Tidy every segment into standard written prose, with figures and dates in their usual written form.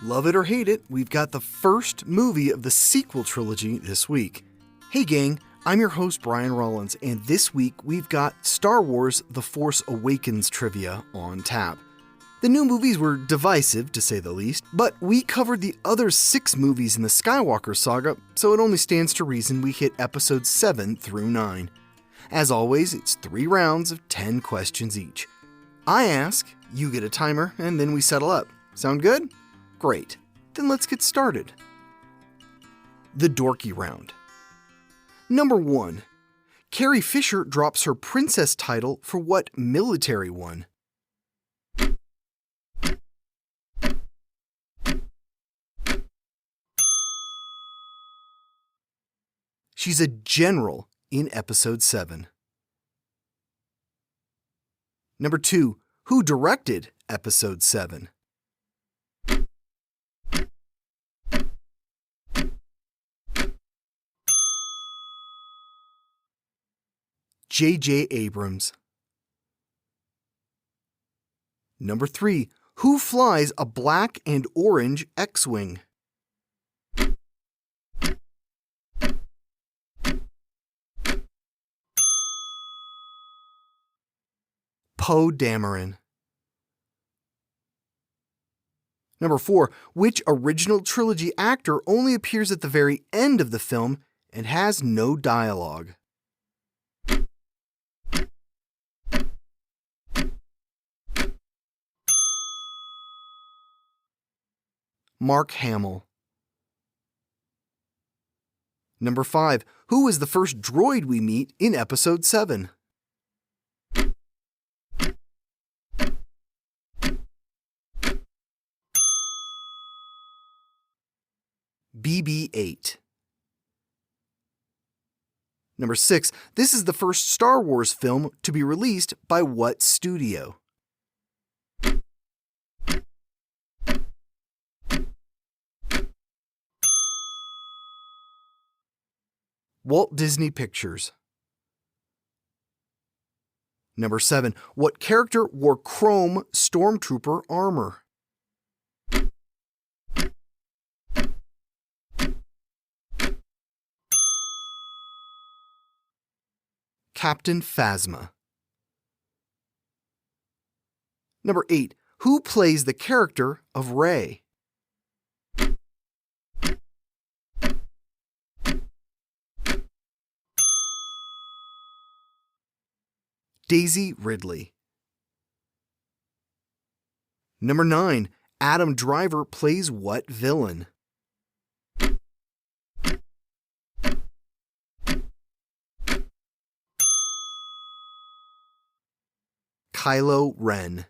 Love it or hate it, we've got the first movie of the sequel trilogy this week. Hey gang, I'm your host Brian Rollins, and this week we've got Star Wars The Force Awakens Trivia on tap. The new movies were divisive, to say the least, but we covered the other 6 movies in the Skywalker saga, so it only stands to reason we hit episodes 7 through 9. As always, it's 3 rounds of 10 questions each. I ask, you get a timer, and then we settle up. Sound good? Great. Then let's get started. The Dorky round. Number 1. Carrie Fisher drops her princess title for what military one? She's a general in episode 7. Number 2. Who directed episode 7? J.J. Abrams. Number 3. Who flies a black and orange X-Wing? Poe Dameron. Number 4. Which original trilogy actor only appears at the very end of the film and has no dialogue? Mark Hamill. Number 5. Who is the first droid we meet in episode 7? BB-8. Number 6. This is the first Star Wars film to be released by what studio? Walt Disney Pictures. Number 7. What character wore chrome stormtrooper armor? Captain Phasma. Number 8. Who plays the character of Rey? Daisy Ridley. Number 9. Adam Driver plays what villain? Kylo Ren.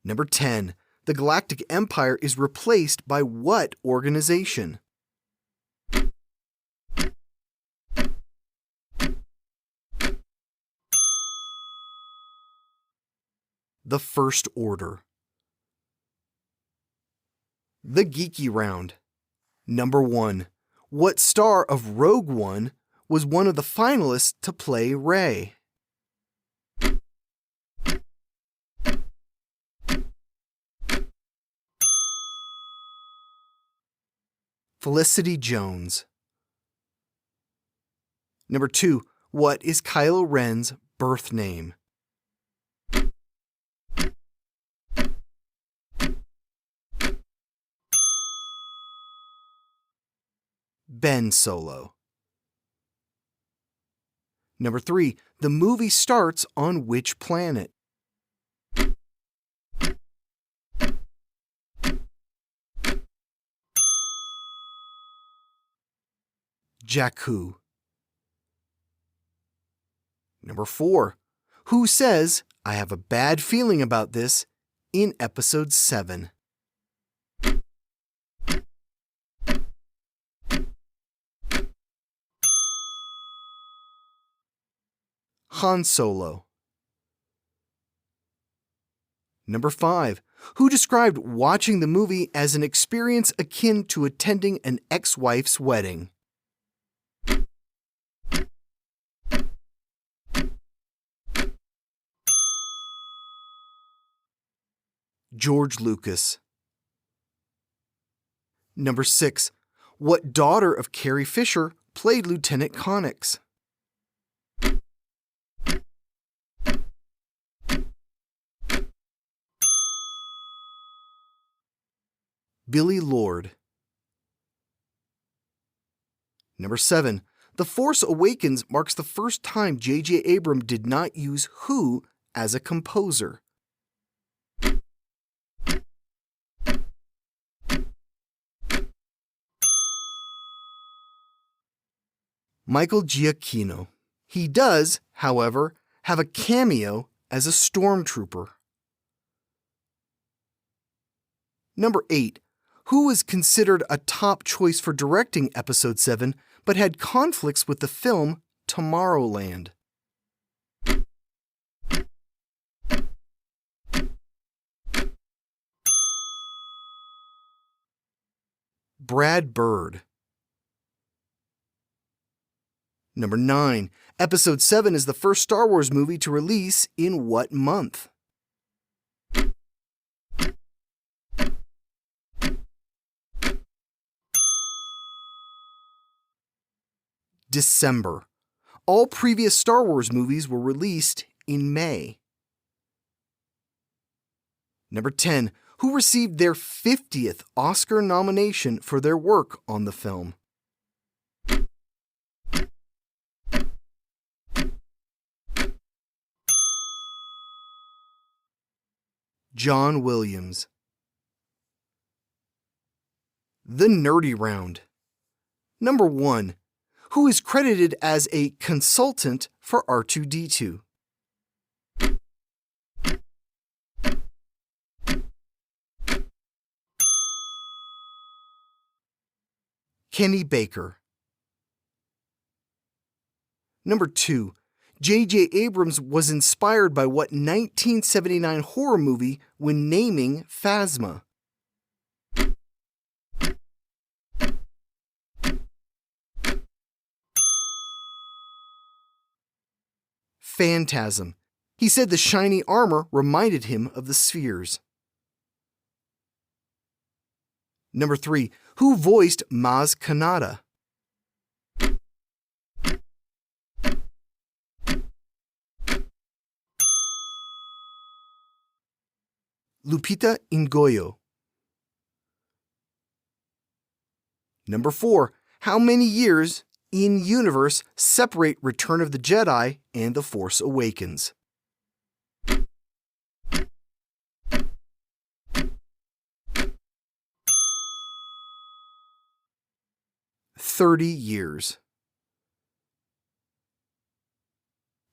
Number 10. The Galactic Empire is replaced by what organization? The First Order. The Geeky round. Number 1. What star of Rogue One was one of the finalists to play Rey? Felicity Jones. Number 2. What is Kylo Ren's birth name? Ben Solo. Number 3. The movie starts on which planet? Jakku. Number 4. Who says, "I have a bad feeling about this" in episode 7? Han Solo. Number 5. Who described watching the movie as an experience akin to attending an ex-wife's wedding? George Lucas. Number 6. What daughter of Carrie Fisher played Lieutenant Connix? Billie Lourd. Number 7. The Force Awakens marks the first time J.J. Abrams did not use who as a composer? Michael Giacchino. He does, however, have a cameo as a stormtrooper. Number 8. Who was considered a top choice for directing Episode 7 but had conflicts with the film Tomorrowland? Brad Bird. Number 9. Episode 7 is the first Star Wars movie to release in what month? December. All previous Star Wars movies were released in May. Number 10. Who received their 50th Oscar nomination for their work on the film? John Williams. The Nerdy Round. Number 1. Who is credited as a consultant for R2-D2? Kenny Baker. Number 2. J.J. Abrams was inspired by what 1979 horror movie when naming Phasma? Phantasm. He said the shiny armor reminded him of the spheres. Number 3. Who voiced Maz Kanata? Lupita Nyong'o. Number 4. How many years in universe separate Return of the Jedi and The Force Awakens? 30 years.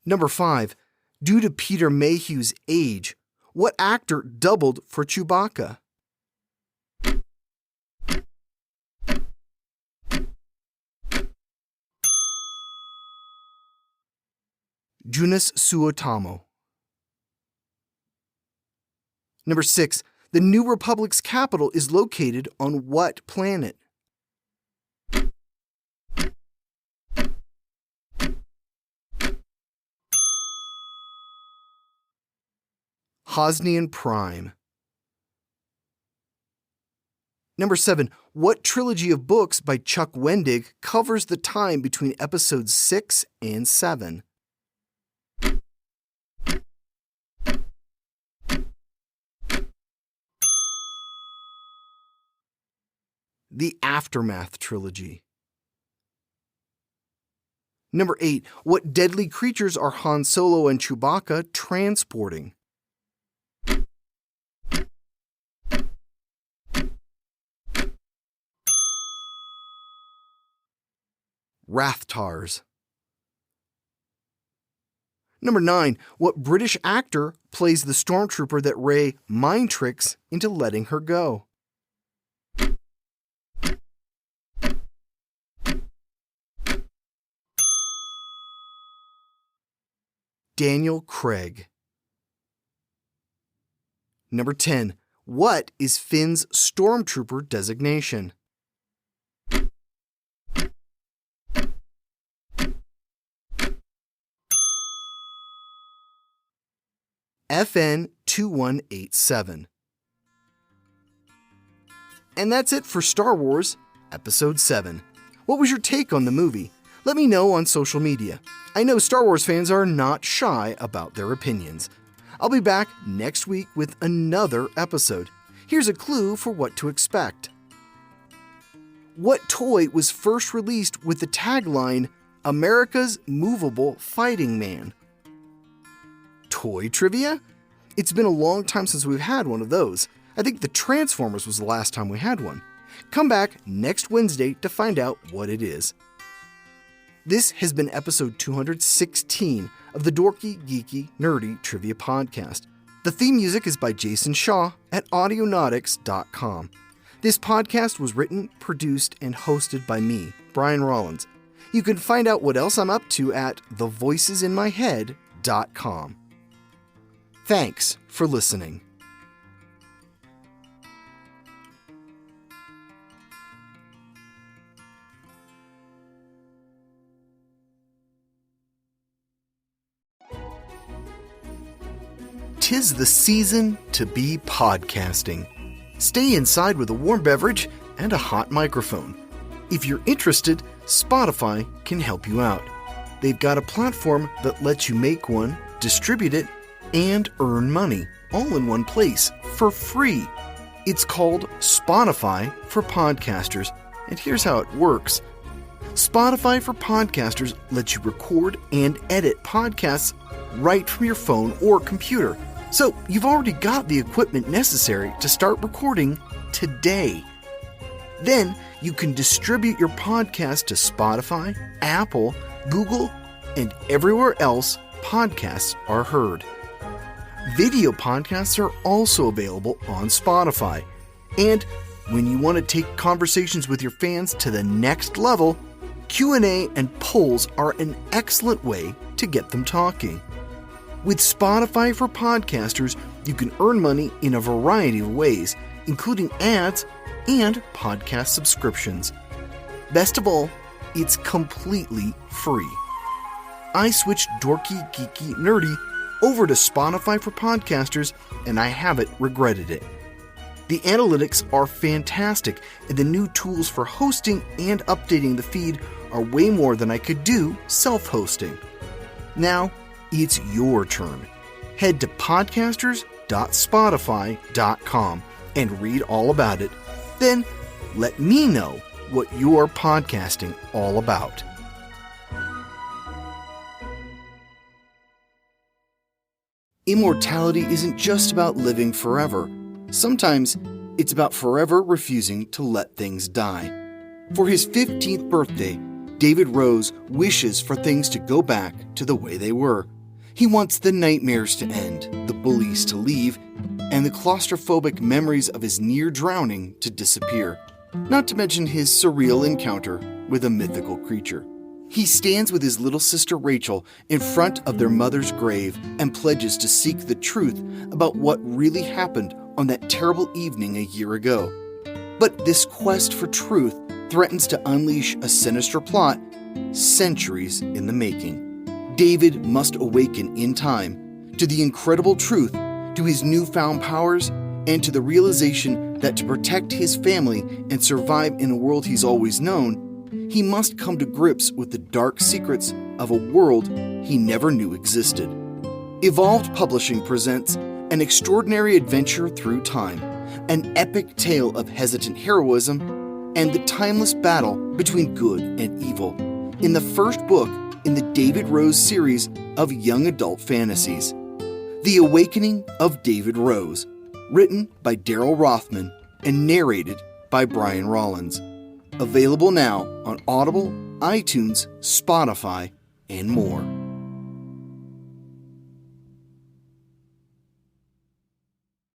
Number 5. Due to Peter Mayhew's age, what actor doubled for Chewbacca? Junice Suotamo. Number 6. The New Republic's capital is located on what planet? Hosnian Prime. Number 7. What trilogy of books by Chuck Wendig covers the time between episodes 6 and 7? The Aftermath trilogy. Number 8. What deadly creatures are Han Solo and Chewbacca transporting? Rathtars. Number 9. What British actor plays the stormtrooper that Rey mind tricks into letting her go? Daniel Craig. Number 10. What is Finn's stormtrooper designation? FN 2187. And that's it for Star Wars Episode 7. What was your take on the movie? Let me know on social media. I know Star Wars fans are not shy about their opinions. I'll be back next week with another episode. Here's a clue for what to expect. What toy was first released with the tagline, America's Movable Fighting Man? Toy trivia? It's been a long time since we've had one of those. I think the Transformers was the last time we had one. Come back next Wednesday to find out what it is. This has been episode 216 of the Dorky, Geeky, Nerdy Trivia Podcast. The theme music is by Jason Shaw at audionautics.com. This podcast was written, produced, and hosted by me, Brian Rollins. You can find out what else I'm up to at thevoicesinmyhead.com. Thanks for listening. Tis the season to be podcasting. Stay inside with a warm beverage and a hot microphone. If you're interested, Spotify can help you out. They've got a platform that lets you make one, distribute it, and earn money all in one place for free. It's called Spotify for Podcasters, and here's how it works. Spotify for Podcasters lets you record and edit podcasts right from your phone or computer. So you've already got the equipment necessary to start recording today. Then you can distribute your podcast to Spotify, Apple, Google, and everywhere else podcasts are heard. Video podcasts are also available on Spotify. And when you want to take conversations with your fans to the next level, Q&A and polls are an excellent way to get them talking. With Spotify for Podcasters, you can earn money in a variety of ways, including ads and podcast subscriptions. Best of all, it's completely free. I switched Dorky, Geeky, Nerdy over to Spotify for Podcasters, and I haven't regretted it. The analytics are fantastic, and the new tools for hosting and updating the feed are way more than I could do self-hosting. Now, it's your turn. Head to podcasters.spotify.com and read all about it. Then let me know what you're podcasting all about. Immortality isn't just about living forever. Sometimes it's about forever refusing to let things die. For his 15th birthday, David Rose wishes for things to go back to the way they were. He wants the nightmares to end, the bullies to leave, and the claustrophobic memories of his near drowning to disappear, not to mention his surreal encounter with a mythical creature. He stands with his little sister Rachel in front of their mother's grave and pledges to seek the truth about what really happened on that terrible evening a year ago. But this quest for truth threatens to unleash a sinister plot centuries in the making. David must awaken in time to the incredible truth, to his newfound powers, and to the realization that to protect his family and survive in a world he's always known, he must come to grips with the dark secrets of a world he never knew existed. Evolved Publishing presents An Extraordinary Adventure Through Time, an epic tale of hesitant heroism and the timeless battle between good and evil, in the first book in the David Rose series of young adult fantasies. The Awakening of David Rose, written by Daryl Rothman and narrated by Brian Rollins. Available now on Audible, iTunes, Spotify, and more.